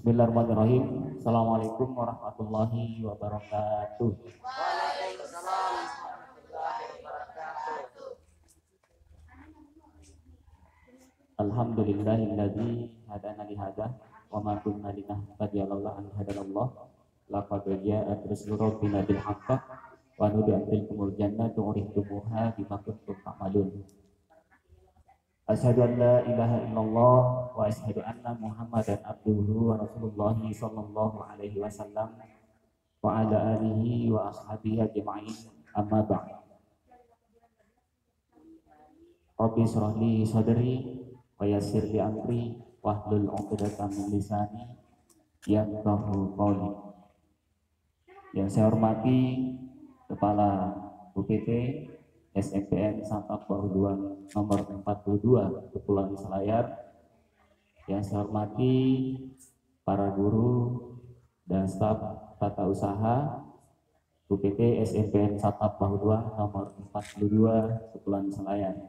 Bismillahirrahmanirrahim. Assalamualaikum warahmatullahi wabarakatuh. Waalaikumsalam warahmatullahi wabarakatuh. Alhamdulillahilladzi hadana li hadza wa ma kunna linahtadiya laula an hadanallah. Laqad ja'at rusulu rabbina bil haqq wa nud'atil jannatu urihtuha bima kuntum ta'malun. Asyhadu an la ilaha illallah wa asyhadu anna Muhammadan abduhu wa rasulullahi sallallahu alaihi wasallam wa ala alihi wa ashabihi ajma'in, amma ba'd. Rabbi shrah li sadri wa yassir li amri wahlul 'uqdatam min lisani yafqahu qawli. Yang saya hormati Kepala UPT SMPN Santap Bahu 2 nomor 42 Kepulauan Selayar. Yang saya hormati para guru dan staf tata usaha UPT SMPN Santap Bahu 2 nomor 42 Kepulauan Selayar.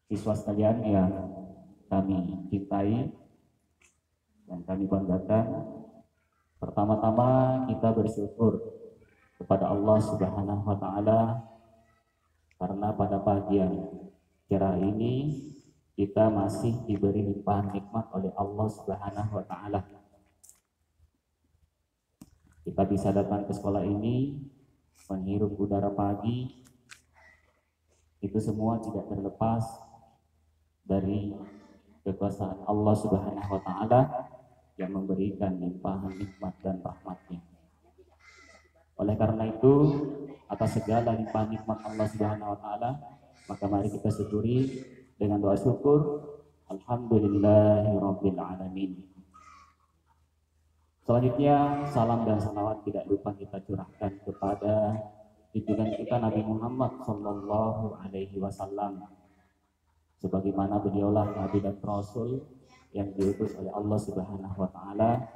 Siswa sekalian yang kami cintai dan kami banggakan, pertama-tama kita bersyukur kepada Allah Subhanahu wa Ta'ala karena pada pagi yang cerah ini kita masih diberi limpahan nikmat oleh Allah Subhanahu wa Ta'ala. Kita bisa datang ke sekolah ini, menghirup udara pagi, itu semua tidak terlepas dari kekuasaan Allah Subhanahu wa Ta'ala yang memberikan limpahan nikmat dan rahmatnya. Oleh karena itu, atas segala limpahan nikmat Allah Subhanahu wa Ta'ala, maka mari kita syukuri dengan doa syukur. Alhamdulillahirabbil alamin. Selanjutnya, salam dan salawat tidak lupa kita curahkan kepada junjungan kita Nabi Muhammad sallallahu alaihi wasallam, sebagaimana beliaulah Nabi dan Rasul yang diutus oleh Allah Subhanahu wa Ta'ala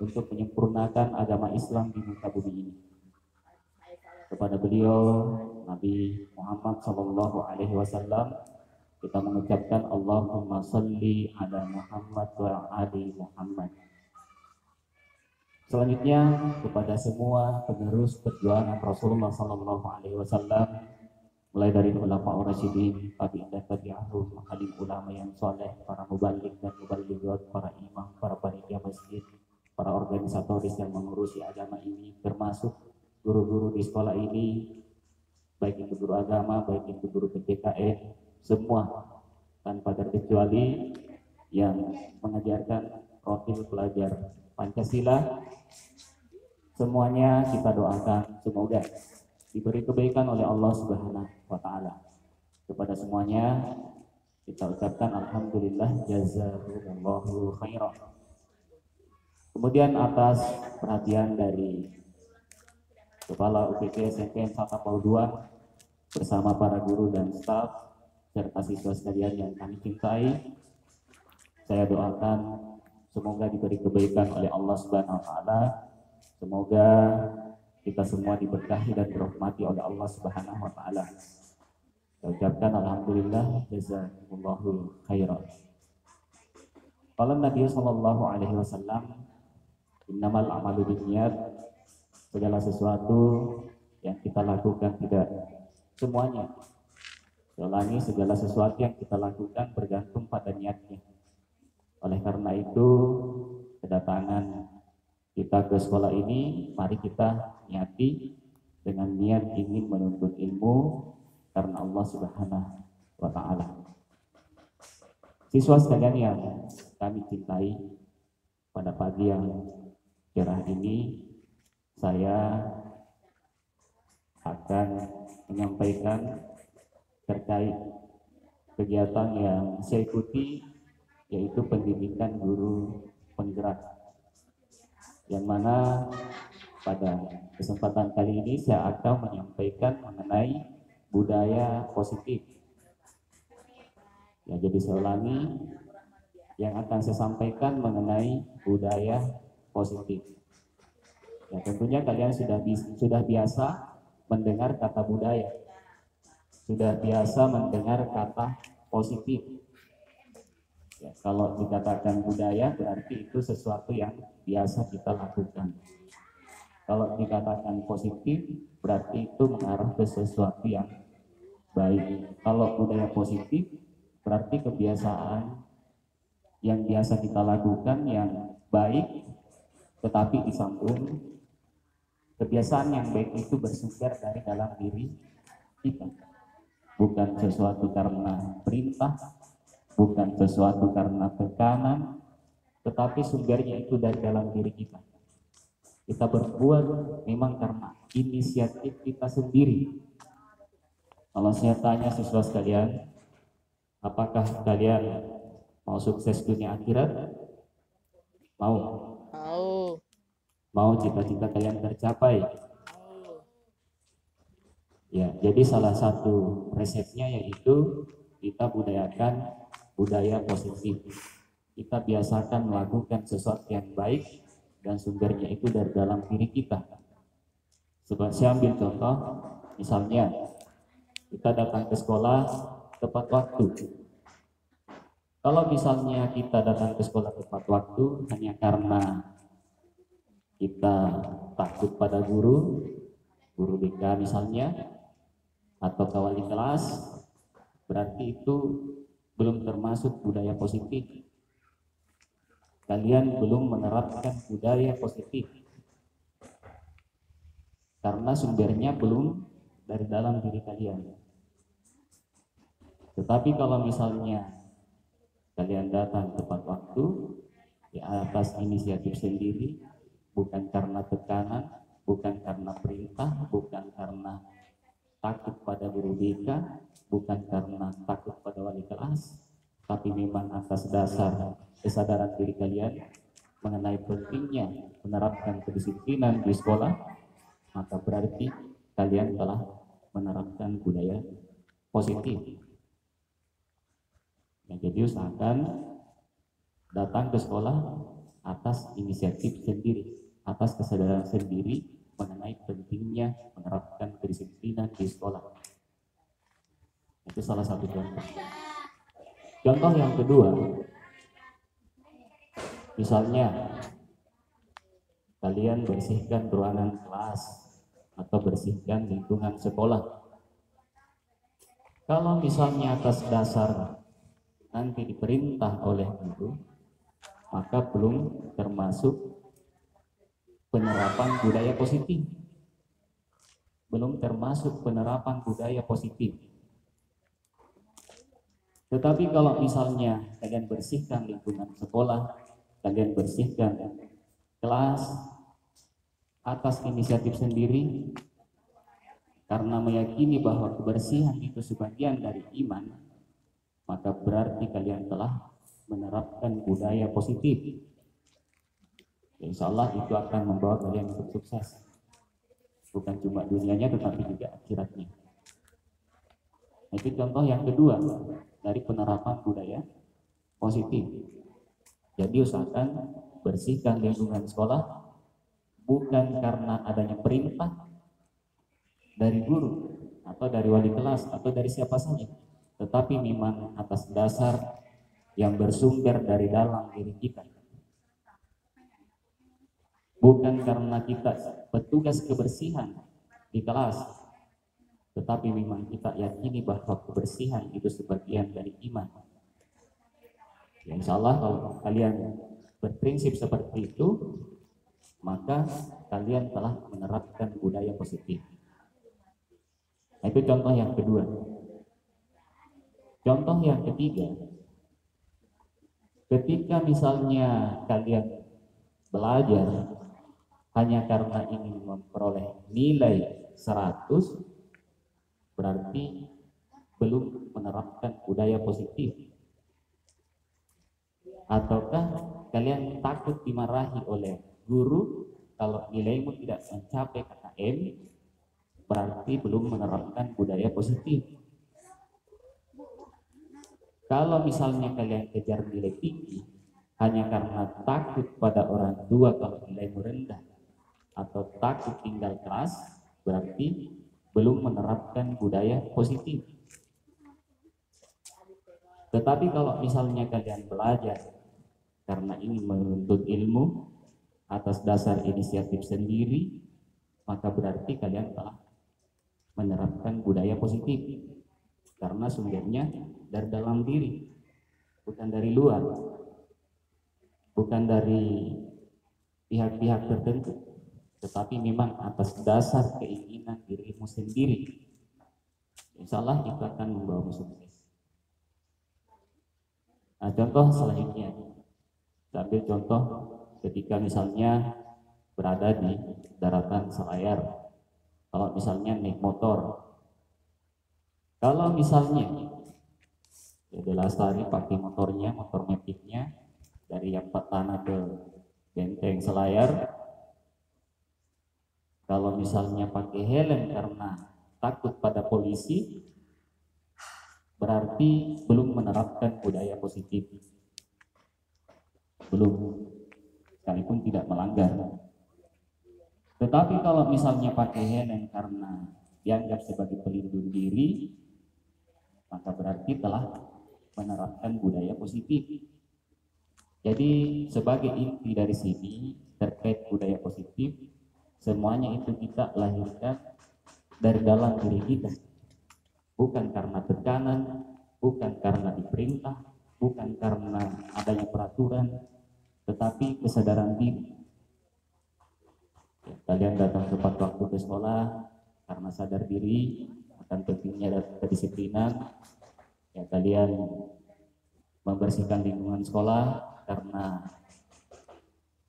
untuk menyempurnakan agama Islam di muka bumi ini. Kepada beliau Nabi Muhammad sallallahu alaihi wasallam kita mengucapkan Allahumma sholli ala Muhammad wa ali Muhammad. Selanjutnya kepada semua penerus perjuangan Rasulullah sallallahu alaihi wasallam, mulai dari khulafaur rasyidin, tabi'in dan tabi'ahum, alim ulama yang soleh, para muballigh dan muballighat, para imam, para panitia masjid, para organisatoris yang mengurusi agama ini, termasuk guru-guru di sekolah ini, baik itu guru agama, baik itu guru PPKN, semua tanpa terkecuali yang mengajarkan profil pelajar Pancasila, semuanya kita doakan semoga diberi kebaikan oleh Allah Subhanahu wa Ta'ala. Kepada semuanya kita ucapkan alhamdulillah jazakumullahu khairan. Kemudian atas perhatian dari Kepala UPT SMPN Santap Bahu 2 bersama para guru dan staf serta siswa sekalian yang kami cintai, saya doakan semoga diberi kebaikan oleh Allah Subhanahu wa Ta'ala. Semoga kita semua diberkahi dan dirahmati oleh Allah Subhanahu wa Ta'ala. Saya ucapkan alhamdulillah jazakumullahu khairan. Qala Nabi sallallahu alaihi wasallam, innamal a'malu binniyat. Segala sesuatu yang kita lakukan, tidak semuanya, ulangi, segala sesuatu yang kita lakukan bergantung pada niatnya. Oleh karena itu, kedatangan kita ke sekolah ini, mari kita niati dengan niat ingin menuntut ilmu karena Allah Subhanahu wa Ta'ala. Siswa sekalian yang kami cintai, pada pagi yang cerah ini saya akan menyampaikan terkait kegiatan yang saya ikuti, yaitu pendidikan guru penggerak, yang mana pada kesempatan kali ini saya akan menyampaikan mengenai budaya positif. Ya, jadi saya ulangi, yang akan saya sampaikan mengenai budaya positif. Ya, tentunya kalian sudah biasa mendengar kata budaya, sudah biasa mendengar kata positif. Ya, kalau dikatakan budaya berarti itu sesuatu yang biasa kita lakukan. Kalau dikatakan positif berarti itu mengarah ke sesuatu yang baik. Kalau budaya positif berarti kebiasaan yang biasa kita lakukan yang baik, tetapi disambung kebiasaan yang baik itu bersumber dari dalam diri kita, bukan sesuatu karena perintah, bukan sesuatu karena tekanan, tetapi sumbernya itu dari dalam diri kita. Kita berbuat memang karena inisiatif kita sendiri. Kalau saya tanya siswa sekalian, apakah kalian mau sukses dunia akhirat? Mau? Mau. Mau cita-cita kalian tercapai? Mau. Ya, jadi salah satu resepnya yaitu kita budayakan budaya positif. Kita biasakan melakukan sesuatu yang baik dan sumbernya itu dari dalam diri kita. Sebab saya ambil contoh, misalnya kita datang ke sekolah tepat waktu. Kalau misalnya kita datang ke sekolah tepat waktu hanya karena kita takut pada guru BK misalnya, atau ke wali kelas, berarti itu belum termasuk budaya positif. Kalian belum menerapkan budaya positif karena sumbernya belum dari dalam diri kalian. Tetapi kalau misalnya kalian datang tepat waktu di atas inisiatif sendiri, bukan karena tekanan, bukan karena perintah, bukan karena takut pada guru BK, bukan karena takut pada wali kelas, tapi memang atas dasar kesadaran diri kalian mengenai pentingnya menerapkan kedisiplinan di sekolah, maka berarti kalian telah menerapkan budaya positif. Ya, jadi usahakan datang ke sekolah atas inisiatif sendiri, atas kesadaran sendiri mengenai pentingnya menerapkan kedisiplinan di sekolah. Itu salah satu contoh. Contoh yang kedua, misalnya kalian bersihkan ruangan kelas atau bersihkan lingkungan sekolah. Kalau misalnya atas dasar nanti diperintah oleh guru, maka belum termasuk penerapan budaya positif. Belum termasuk penerapan budaya positif. Tetapi kalau misalnya kalian bersihkan lingkungan sekolah, kalian bersihkan kelas atas inisiatif sendiri, karena meyakini bahwa kebersihan itu sebagian dari iman, maka berarti kalian telah menerapkan budaya positif. Insya Allah itu akan membawa kalian untuk sukses, bukan cuma dunianya tetapi juga akhiratnya. Itu contoh yang kedua dari penerapan budaya positif. Jadi usahakan bersihkan lingkungan sekolah bukan karena adanya perintah dari guru atau dari wali kelas atau dari siapa saja, tetapi memang atas dasar yang bersumber dari dalam diri kita. Bukan karena kita petugas kebersihan di kelas, tetapi memang kita yakini bahwa kebersihan itu sebagian dari iman. Ya, insya Allah kalau kalian berprinsip seperti itu, maka kalian telah menerapkan budaya positif. Nah, itu contoh yang kedua. Contoh yang ketiga, ketika misalnya kalian belajar hanya karena ingin memperoleh nilai 100, berarti belum menerapkan budaya positif. Ataukah kalian takut dimarahi oleh guru kalau nilaimu tidak mencapai KKM, berarti belum menerapkan budaya positif. Kalau misalnya kalian kejar nilai tinggi hanya karena takut pada orang tua kalau nilaimu rendah, atau takut tinggal kelas, berarti belum menerapkan budaya positif. Tetapi kalau misalnya kalian belajar karena ingin menuntut ilmu atas dasar inisiatif sendiri, maka berarti kalian telah menerapkan budaya positif, karena sumbernya dari dalam diri, bukan dari luar, bukan dari pihak-pihak tertentu, tetapi memang atas dasar keinginan dirimu sendiri. Insya Allah itu akan membawa sukses. Nah, contoh selanjutnya, kita ambil contoh ketika misalnya berada di daratan Selayar. Kalau misalnya naik motor, kalau misalnya ya Lestari pakai motornya, motor metiknya dari yang Tanah ke Benteng Selayar, kalau misalnya pakai helm karena takut pada polisi, berarti belum menerapkan budaya positif, belum, sekalipun tidak melanggar. Tetapi kalau misalnya pakai helm karena dianggap sebagai pelindung diri, maka berarti telah menerapkan budaya positif. Jadi sebagai inti dari sini terkait budaya positif, semuanya itu kita lahirkan dari dalam diri kita, bukan karena tekanan, bukan karena diperintah, bukan karena adanya peraturan, tetapi kesadaran diri. Ya, kalian datang tepat waktu ke sekolah karena sadar diri akan pentingnya kedisiplinan. Ya, kalian membersihkan lingkungan sekolah karena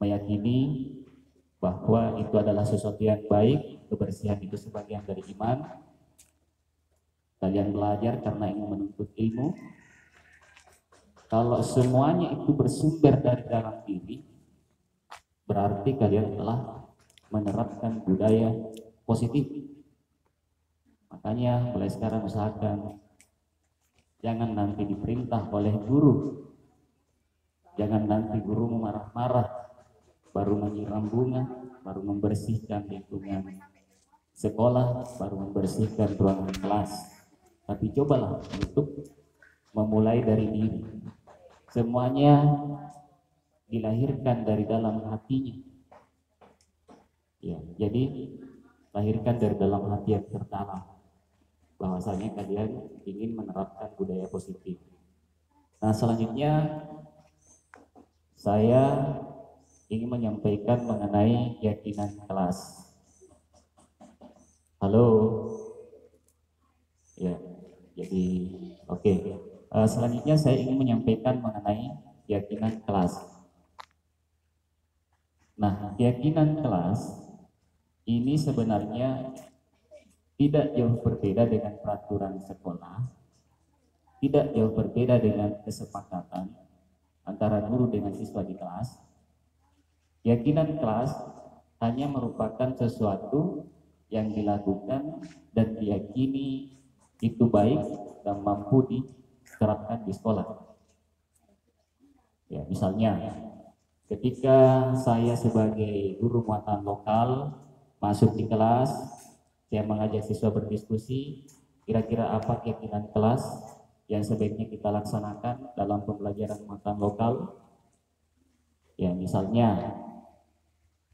meyakini bahwa itu adalah sesuatu yang baik, kebersihan itu sebagian dari iman. Kalian belajar karena ingin menuntut ilmu. Kalau semuanya itu bersumber dari dalam diri, berarti kalian telah menerapkan budaya positif. Makanya mulai sekarang usahakan jangan nanti diperintah oleh guru, jangan nanti guru marah-marah baru menyiram bunga, baru membersihkan lingkungan sekolah, baru membersihkan ruangan kelas. Tapi cobalah untuk memulai dari diri. Semuanya dilahirkan dari dalam hatinya. Ya, jadi lahirkan dari dalam hati yang terdalam bahwasanya kalian ingin menerapkan budaya positif. Nah, selanjutnya saya ingin menyampaikan mengenai keyakinan kelas. Halo. Ya, jadi oke. Selanjutnya saya ingin menyampaikan mengenai keyakinan kelas. Nah, keyakinan kelas ini sebenarnya tidak jauh berbeda dengan peraturan sekolah, tidak jauh berbeda dengan kesepakatan antara guru dengan siswa di kelas. Keyakinan kelas hanya merupakan sesuatu yang dilakukan dan diyakini itu baik dan mampu diterapkan di sekolah. Ya, misalnya ketika saya sebagai guru muatan lokal masuk di kelas, saya mengajak siswa berdiskusi, kira-kira apa keyakinan kelas yang sebaiknya kita laksanakan dalam pembelajaran muatan lokal. Ya, misalnya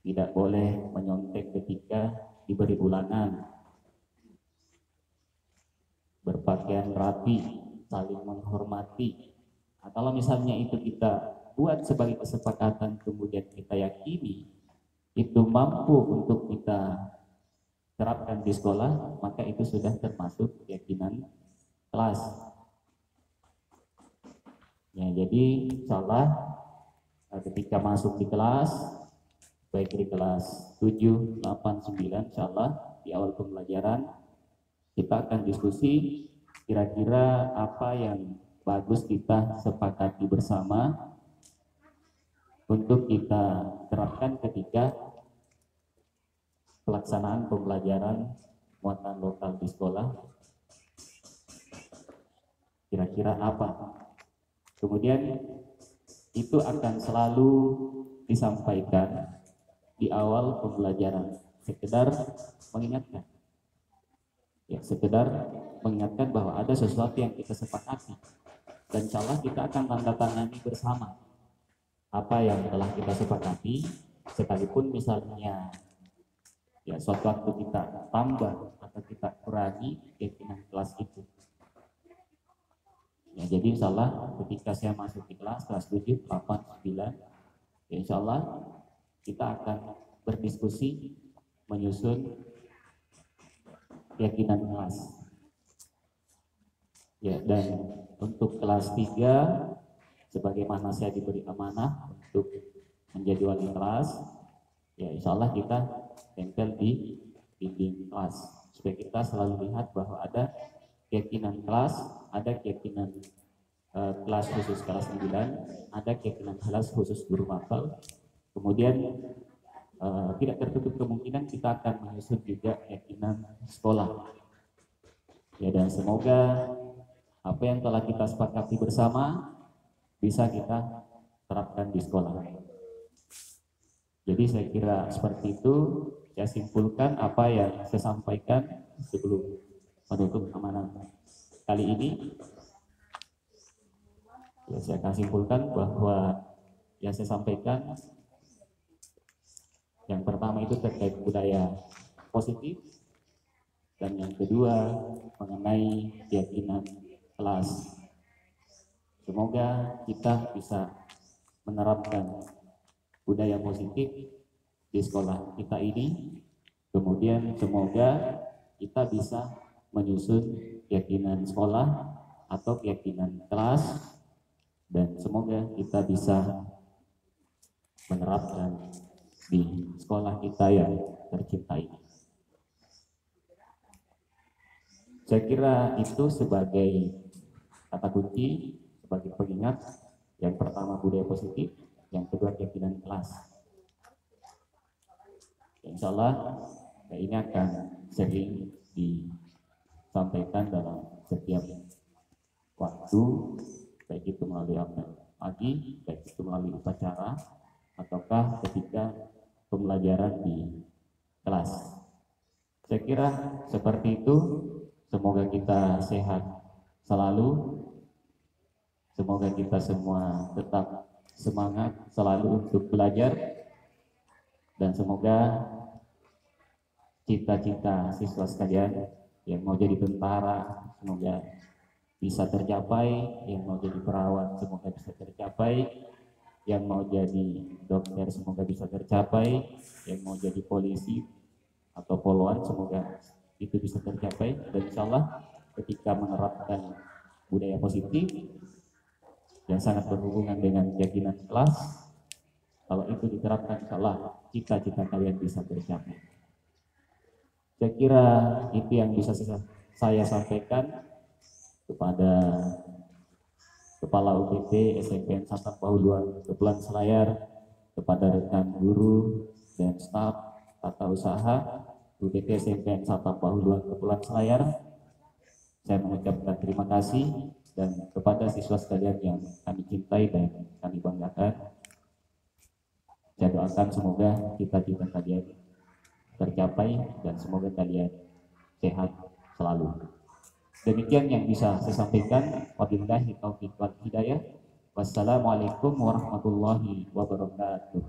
tidak boleh menyontek ketika diberi ulangan, berpakaian rapi, saling menghormati. Nah, kalau misalnya itu kita buat sebagai kesepakatan, kemudian kita yakini itu mampu untuk kita terapkan di sekolah, maka itu sudah termasuk keyakinan kelas. Ya, jadi insyaallah ketika masuk di kelas, baik di kelas 7, 8, 9, insyaallah di awal pembelajaran kita akan diskusi kira-kira apa yang bagus kita sepakati bersama untuk kita terapkan ketika pelaksanaan pembelajaran muatan lokal di sekolah. Kira-kira apa? Kemudian itu akan selalu disampaikan di awal pembelajaran, sekedar mengingatkan. Ya, sekedar mengingatkan bahwa ada sesuatu yang kita sepakati. dan insya Allah kita akan tanda tangani bersama apa yang telah kita sepakati, sekalipun misalnya ya suatu waktu kita tambah atau kita kurangi keyakinan kelas itu. Ya, jadi insya Allah ketika saya masuk di kelas 7, 8, 9, ya insya Allah kita akan berdiskusi menyusun keyakinan kelas. Ya, dan untuk kelas 3, sebagaimana saya diberi amanah untuk menjadi wali kelas, ya insya Allah kita tempel di dinding kelas supaya kita selalu lihat bahwa ada keyakinan kelas, ada keyakinan kelas khusus kelas 9, ada keyakinan kelas khusus guru mapel. Kemudian tidak tertutup kemungkinan kita akan menyusun juga keyakinan sekolah. Ya, dan semoga apa yang telah kita sepakati bersama bisa kita terapkan di sekolah. Jadi saya kira seperti itu. Saya simpulkan apa yang saya sampaikan sebelum menutup amanah kali ini. Ya, saya akan simpulkan bahwa yang saya sampaikan yang pertama itu terkait budaya positif, dan yang kedua mengenai keyakinan kelas. Semoga kita bisa menerapkan budaya positif di sekolah kita ini. Kemudian semoga kita bisa menyusun keyakinan sekolah atau keyakinan kelas, dan semoga kita bisa menerapkan di sekolah kita yang tercinta ini. Saya kira itu sebagai kata kunci, sebagai pengingat. Yang pertama budaya positif, yang kedua keyakinan kelas. Insya Allah ini akan sering disampaikan dalam setiap waktu, baik itu melalui apel pagi, baik itu melalui upacara, ataukah ketika pembelajaran di kelas. Saya kira seperti itu. Semoga kita sehat selalu. Semoga kita semua tetap semangat selalu untuk belajar, dan semoga cita-cita siswa sekalian yang mau jadi tentara semoga bisa tercapai, yang mau jadi perawat semoga bisa tercapai, yang mau jadi dokter semoga bisa tercapai, yang mau jadi polisi atau poluan semoga itu bisa tercapai. Dan insya Allah ketika menerapkan budaya positif yang sangat berhubungan dengan keyakinan kelas, kalau itu diterapkan insya Allah cita-cita kalian bisa tercapai. Saya kira itu yang bisa saya sampaikan kepada Kepala UPT SMPN Santang Pahu 2 Kepulauan Selayar, kepada rekan guru dan staf tata usaha UPT SMPN Santang Pahu 2 Kepulauan Selayar. Saya mengucapkan terima kasih, dan kepada siswa sekalian yang kami cintai dan kami banggakan, saya doakan semoga cita-cita kalian tercapai dan semoga kalian sehat selalu. Demikian yang bisa saya sampaikan. Wabillahi taufiq wal hidayah. Wassalamualaikum warahmatullahi wabarakatuh.